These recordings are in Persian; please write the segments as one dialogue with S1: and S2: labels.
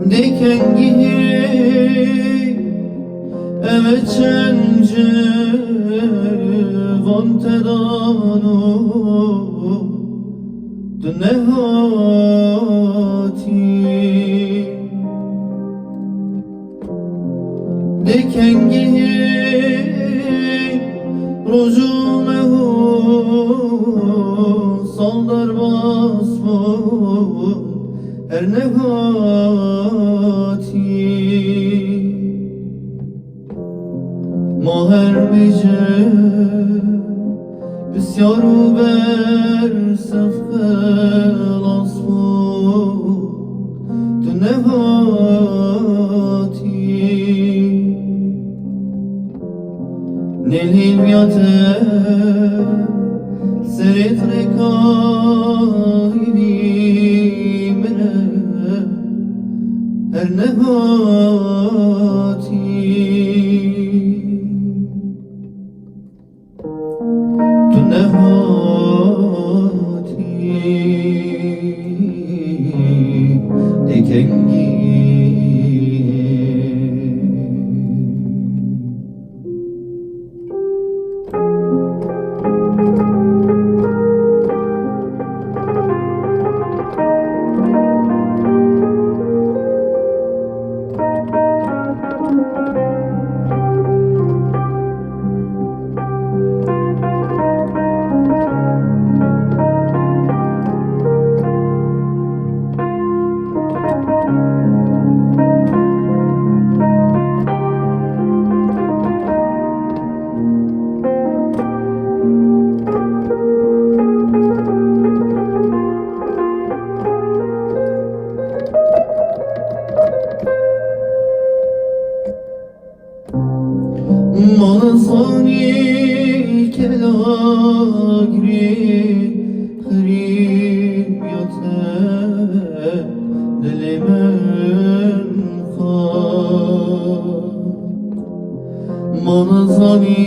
S1: dikengi evecence vantedano dnehati dikengi rojunehu saldar basmon her negati ماهر بیجه بسیارو بر سفق الاسفو تو نهاتی نیل بیاته سریت رکایی بیمره هر نهاتی Manasani kelagri khrib yate dilimin khar Manasani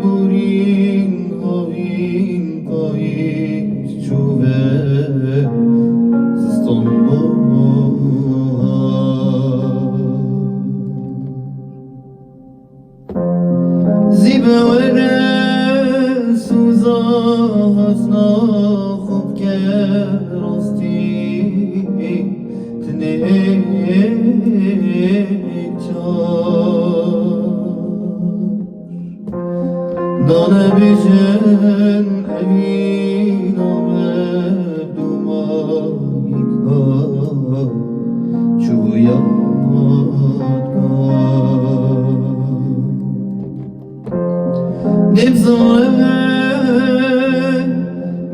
S1: burin havin payis çuve zistonbo زیباره سوزا حسنا خوب که راستی تنیک چار دانه بیشن امین آمد دومایی کار چویاد نبزاره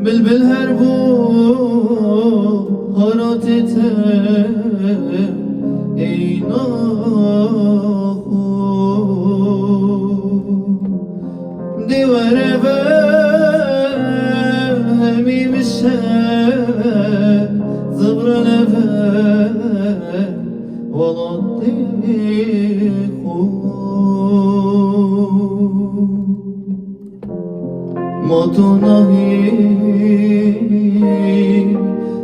S1: بلبل هر بو هاراتت ای ناخو دیواره به همی میشه زبرانه به ولادی ما تو نهی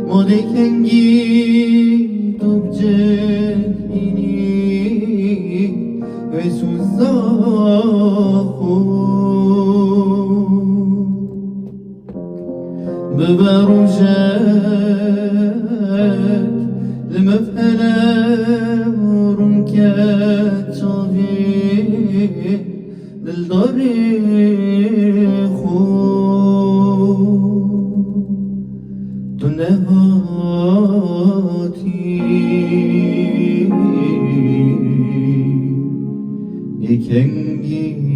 S1: ما دیکنگی دوب جهینی و سوزا خود ببرو جد لمفهله ورم که چاوی دلداری نهاتی یکنگی